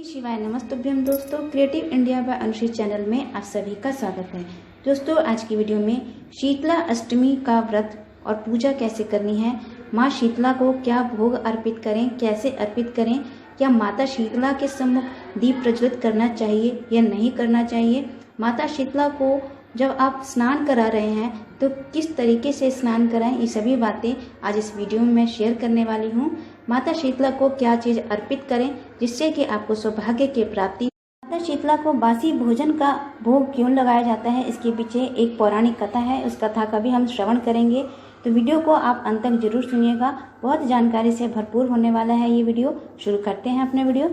शिवाय नमस्तुभ्यम दोस्तों, creative India by Anushri channel में आप सभी का स्वागत है। दोस्तों, आज की वीडियो में शीतला अष्टमी का व्रत और पूजा कैसे करनी है, माँ शीतला को क्या भोग अर्पित करें, कैसे अर्पित करें, क्या माता शीतला के सम्मुख दीप प्रज्वलित करना चाहिए या नहीं करना चाहिए, माता शीतला को जब आप स्नान करा रहे हैं तो किस तरीके से स्नान कराएं, ये सभी बातें आज इस वीडियो में मैं शेयर करने वाली हूँ। माता शीतला को क्या चीज़ अर्पित करें जिससे कि आपको सौभाग्य की प्राप्ति। माता शीतला को बासी भोजन का भोग क्यों लगाया जाता है, इसके पीछे एक पौराणिक कथा है। उस कथा का भी हम श्रवण करेंगे, तो वीडियो को आप अंत तक जरूर सुनिएगा। बहुत जानकारी से भरपूर होने वाला है ये वीडियो। शुरू करते हैं अपने वीडियो।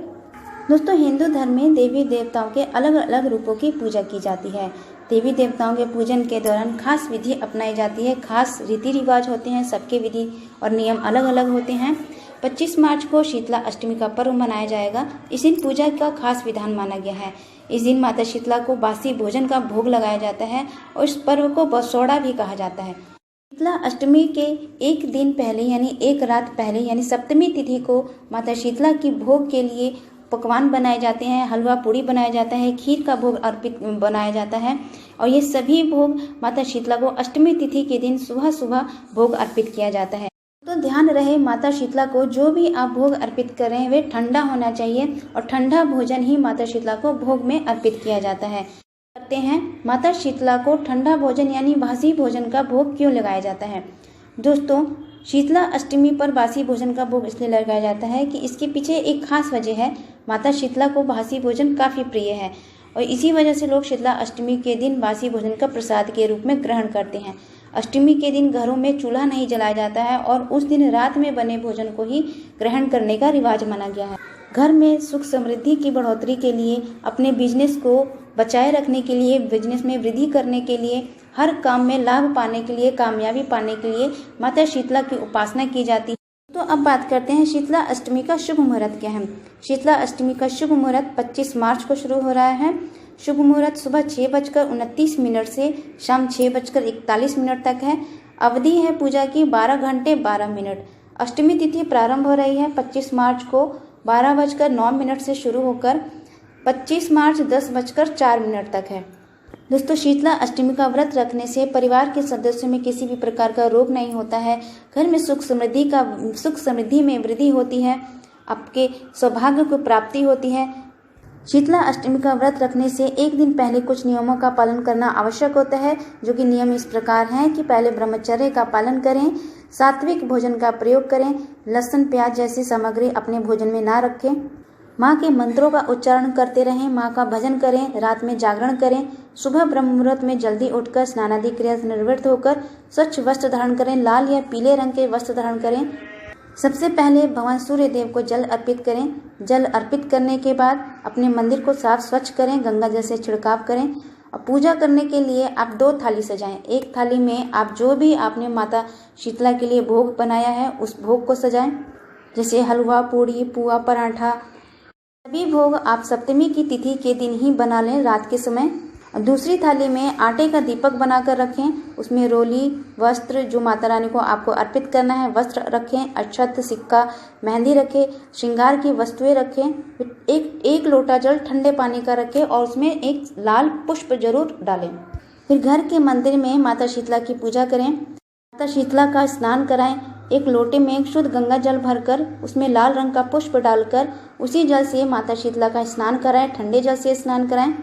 दोस्तों, हिंदू धर्म में देवी देवताओं के अलग अलग रूपों की पूजा की जाती है। देवी देवताओं के पूजन के दौरान खास विधि अपनाई जाती है, खास रीति रिवाज होते हैं, सबके विधि और नियम अलग अलग होते हैं। 25 मार्च को शीतला अष्टमी का पर्व मनाया जाएगा। इस दिन पूजा का खास विधान माना गया है। इस दिन माता शीतला को बासी भोजन का भोग लगाया जाता है और इस पर्व को बसौड़ा भी कहा जाता है। शीतला अष्टमी के एक दिन पहले यानी एक रात पहले यानी सप्तमी तिथि को माता शीतला की भोग के लिए पकवान बनाए जाते हैं, हलवा पूड़ी बनाया जाता है, खीर का भोग अर्पित बनाया जाता है और ये सभी भोग माता शीतला को अष्टमी तिथि के दिन सुबह सुबह भोग अर्पित किया जाता है। तो ध्यान रहे, माता शीतला को जो भी आप भोग अर्पित करें वे ठंडा होना चाहिए और ठंडा भोजन ही माता शीतला को भोग में अर्पित किया जाता है। करते हैं, माता शीतला को ठंडा भोजन यानी बासी भोजन का भोग क्यों लगाया जाता है। दोस्तों, शीतला अष्टमी पर बासी भोजन का भोग इसलिए लगाया जाता है कि इसके पीछे एक खास वजह है। माता शीतला को बासी भोजन काफ़ी प्रिय है और इसी वजह से लोग शीतला अष्टमी के दिन बासी भोजन का प्रसाद के रूप में ग्रहण करते हैं। अष्टमी के दिन घरों में चूल्हा नहीं जलाया जाता है और उस दिन रात में बने भोजन को ही ग्रहण करने का रिवाज माना गया है। घर में सुख समृद्धि की बढ़ोतरी के लिए, अपने बिजनेस को बचाए रखने के लिए, बिजनेस में वृद्धि करने के लिए, हर काम में लाभ पाने के लिए, कामयाबी पाने के लिए माता शीतला की उपासना की जाती है। तो अब बात करते हैं शीतला अष्टमी का शुभ मुहूर्त क्या है। शीतला अष्टमी का शुभ मुहूर्त 25 मार्च को शुरू हो रहा है। शुभ मुहूर्त सुबह 6:29 से शाम 6:41 तक है। अवधि है पूजा की 12 घंटे 12 मिनट। अष्टमी तिथि प्रारंभ हो रही है 25 मार्च को 12:09 से शुरू होकर 25 मार्च 10:04 तक है। दोस्तों, शीतला अष्टमी का व्रत रखने से परिवार के सदस्यों में किसी भी प्रकार का रोग नहीं होता है। घर में सुख समृद्धि में वृद्धि होती है, आपके सौभाग्य को प्राप्ति होती है। शीतला अष्टमी का व्रत रखने से एक दिन पहले कुछ नियमों का पालन करना आवश्यक होता है, जो कि नियम इस प्रकार हैं कि पहले ब्रह्मचर्य का पालन करें, सात्विक भोजन का प्रयोग करें, लहसुन प्याज जैसी सामग्री अपने भोजन में ना रखें, माँ के मंत्रों का उच्चारण करते रहें, माँ का भजन करें, रात में जागरण करें, सुबह ब्रह्म मुहूर्त में जल्दी उठकर स्नानादि क्रिया से निवृत्त होकर स्वच्छ वस्त्र धारण करें, लाल या पीले रंग के वस्त्र धारण करें। सबसे पहले भगवान सूर्य देव को जल अर्पित करें। जल अर्पित करने के बाद अपने मंदिर को साफ स्वच्छ करें, गंगा जल से छिड़काव करें और पूजा करने के लिए आप 2 थाली सजाएं। एक थाली में आप जो भी आपने माता शीतला के लिए भोग बनाया है उस भोग को सजाएं, जैसे हलवा पूड़ी पुआ पराठा। सभी भोग आप सप्तमी की तिथि के दिन ही बना लें रात के समय। दूसरी थाली में आटे का दीपक बनाकर रखें, उसमें रोली वस्त्र जो माता रानी को आपको अर्पित करना है वस्त्र रखें, अक्षत सिक्का मेहंदी रखें, श्रृंगार की वस्तुएं रखें। एक लोटा जल ठंडे पानी का रखें और उसमें एक लाल पुष्प जरूर डालें। फिर घर के मंदिर में माता शीतला की पूजा करें, माता शीतला का स्नान कराएं। एक लोटे में शुद्ध गंगा जल भरकर उसमें लाल रंग का पुष्प डालकर उसी जल से माता शीतला का स्नान कराएं, ठंडे जल से स्नान कराएं।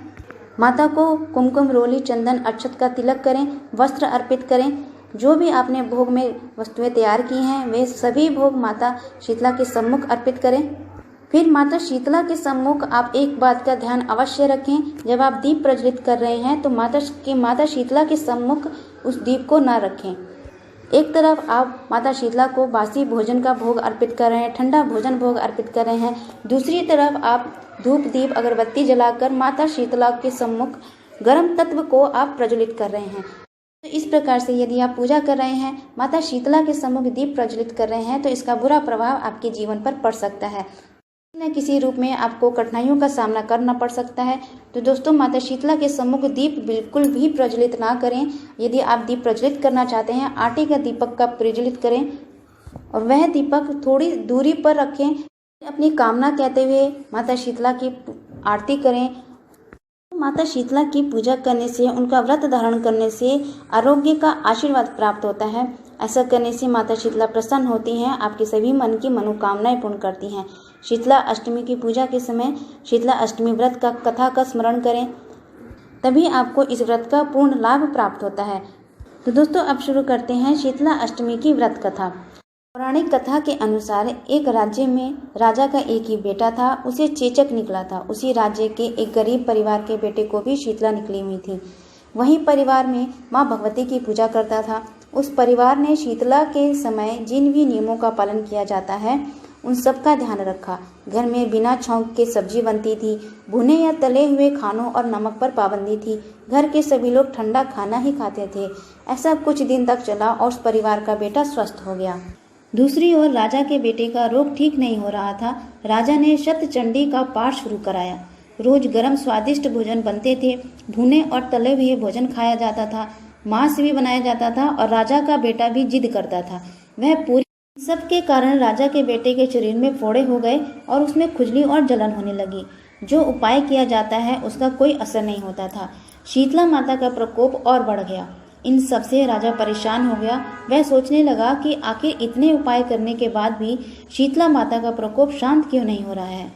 माता को कुमकुम रोली चंदन अक्षत का तिलक करें, वस्त्र अर्पित करें। जो भी आपने भोग में वस्तुएं तैयार की हैं वे सभी भोग माता शीतला के सम्मुख अर्पित करें। फिर माता शीतला के सम्मुख आप एक बात का ध्यान अवश्य रखें, जब आप दीप प्रज्वलित कर रहे हैं तो माता शीतला के सम्मुख उस दीप को ना रखें। एक तरफ आप माता शीतला को बासी भोजन का भोग अर्पित कर रहे हैं, ठंडा भोजन भोग अर्पित कर रहे हैं, दूसरी तरफ आप धूप दीप अगरबत्ती जलाकर माता शीतला के सम्मुख गर्म तत्व को आप प्रज्वलित कर रहे हैं। तो इस प्रकार से यदि आप पूजा कर रहे हैं, माता शीतला के सम्मुख दीप प्रज्वलित कर रहे हैं, तो इसका बुरा प्रभाव आपके जीवन पर पड़ सकता है, न किसी रूप में आपको कठिनाइयों का सामना करना पड़ सकता है। तो दोस्तों, माता शीतला के सम्मुख दीप बिल्कुल भी प्रज्वलित ना करें। यदि आप दीप प्रज्वलित करना चाहते हैं, आटे का दीपक का प्रज्वलित करें और वह दीपक थोड़ी दूरी पर रखें। अपनी कामना कहते हुए माता शीतला की आरती करें। माता शीतला की पूजा करने से, उनका व्रत धारण करने से आरोग्य का आशीर्वाद प्राप्त होता है। ऐसा करने से माता शीतला प्रसन्न होती हैं, आपकी सभी मन की मनोकामनाएं पूर्ण करती हैं। शीतला अष्टमी की पूजा के समय शीतला अष्टमी व्रत का कथा का स्मरण करें, तभी आपको इस व्रत का पूर्ण लाभ प्राप्त होता है। तो दोस्तों अब शुरू करते हैं शीतला अष्टमी की व्रत कथा। पौराणिक कथा के अनुसार एक राज्य में राजा का एक ही बेटा था, उसे चेचक निकला था। उसी राज्य के एक गरीब परिवार के बेटे को भी शीतला निकली हुई थी। वहीं परिवार में मां भगवती की पूजा करता था। उस परिवार ने शीतला के समय जिन भी नियमों का पालन किया जाता है उन सब का ध्यान रखा। घर में बिना छौंक के सब्जी बनती थी, भुने या तले हुए खानों और नमक पर पाबंदी थी। घर के सभी लोग ठंडा खाना ही खाते थे। ऐसा कुछ दिन तक चला और उस परिवार का बेटा स्वस्थ हो गया। दूसरी ओर राजा के बेटे का रोग ठीक नहीं हो रहा था। राजा ने शतचंडी का पाठ शुरू कराया। रोज गर्म स्वादिष्ट भोजन बनते थे, भुने और तले हुए भोजन खाया जाता था, मांस भी बनाया जाता था और राजा का बेटा भी जिद करता था। वह पूरी सबके कारण राजा के बेटे के शरीर में फोड़े हो गए और उसमें खुजली और जलन होने लगी। जो उपाय किया जाता है उसका कोई असर नहीं होता था। शीतला माता का प्रकोप और बढ़ गया। इन सब से राजा परेशान हो गया। वह सोचने लगा कि आखिर इतने उपाय करने के बाद भी शीतला माता का प्रकोप शांत क्यों नहीं हो रहा है।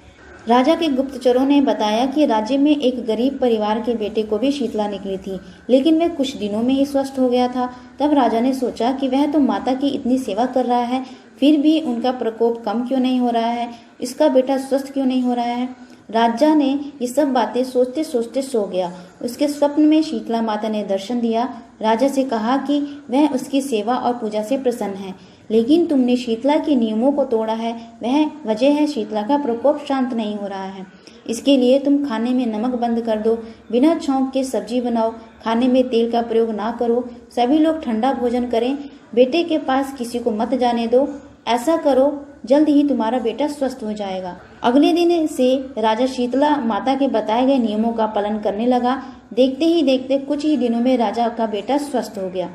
राजा के गुप्तचरों ने बताया कि राज्य में एक गरीब परिवार के बेटे को भी शीतला निकली थी, लेकिन वह कुछ दिनों में ही स्वस्थ हो गया था। तब राजा ने सोचा कि वह तो माता की इतनी सेवा कर रहा है, फिर भी उनका प्रकोप कम क्यों नहीं हो रहा है, इसका बेटा स्वस्थ क्यों नहीं हो रहा है। राजा ने ये सब बातें सोचते सोचते सो गया। उसके स्वप्न में शीतला माता ने दर्शन दिया। राजा से कहा कि वह उसकी सेवा और पूजा से प्रसन्न है, लेकिन तुमने शीतला के नियमों को तोड़ा है, वह वजह है शीतला का प्रकोप शांत नहीं हो रहा है। इसके लिए तुम खाने में नमक बंद कर दो, बिना छौंक के सब्जी बनाओ, खाने में तेल का प्रयोग ना करो, सभी लोग ठंडा भोजन करें, बेटे के पास किसी को मत जाने दो। ऐसा करो, जल्द ही तुम्हारा बेटा स्वस्थ हो जाएगा। अगले दिन से राजा शीतला माता के बताए गए नियमों का पालन करने लगा। देखते ही देखते कुछ ही दिनों में राजा का बेटा स्वस्थ हो गया।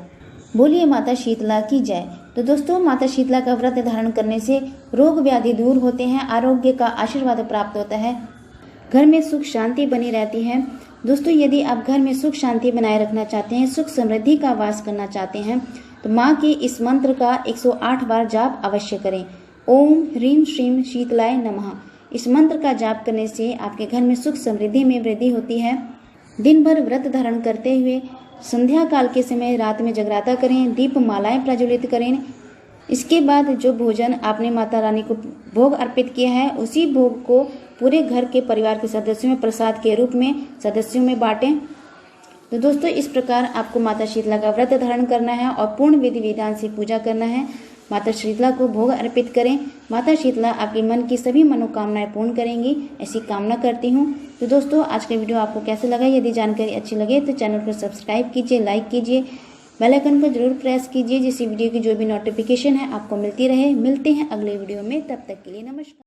बोलिए माता शीतला की जय। तो दोस्तों माता शीतला का व्रत धारण करने से रोग व्याधि दूर होते हैं, आरोग्य का आशीर्वाद प्राप्त होता है, घर में सुख शांति बनी रहती है। दोस्तों यदि आप घर में सुख शांति बनाए रखना चाहते हैं, सुख समृद्धि का वास करना चाहते हैं, तो माँ के इस मंत्र का 108 बार जाप अवश्य करें। ओम ह्रीं श्रीं शीतलाय नमः। इस मंत्र का जाप करने से आपके घर में सुख समृद्धि में वृद्धि होती है। दिन भर व्रत धारण करते हुए संध्या काल के समय रात में जगराता करें, दीप मालाएं प्रज्वलित करें। इसके बाद जो भोजन आपने माता रानी को भोग अर्पित किया है, उसी भोग को पूरे घर के परिवार के सदस्यों में प्रसाद के रूप में सदस्यों में बांटें। तो दोस्तों इस प्रकार आपको माता शीतला का व्रत धारण करना है और पूर्ण विधि विधान से पूजा करना है। माता शीतला को भोग अर्पित करें। माता शीतला आपके मन की सभी मनोकामनाएं पूर्ण करेंगी, ऐसी कामना करती हूँ। तो दोस्तों आज का वीडियो आपको कैसे लगा? यदि जानकारी अच्छी लगे तो चैनल को सब्सक्राइब कीजिए, लाइक कीजिए, बेल आइकन को जरूर प्रेस कीजिए, जिससे वीडियो की जो भी नोटिफिकेशन है आपको मिलती रहे। मिलते हैं अगले वीडियो में, तब तक के लिए नमस्कार।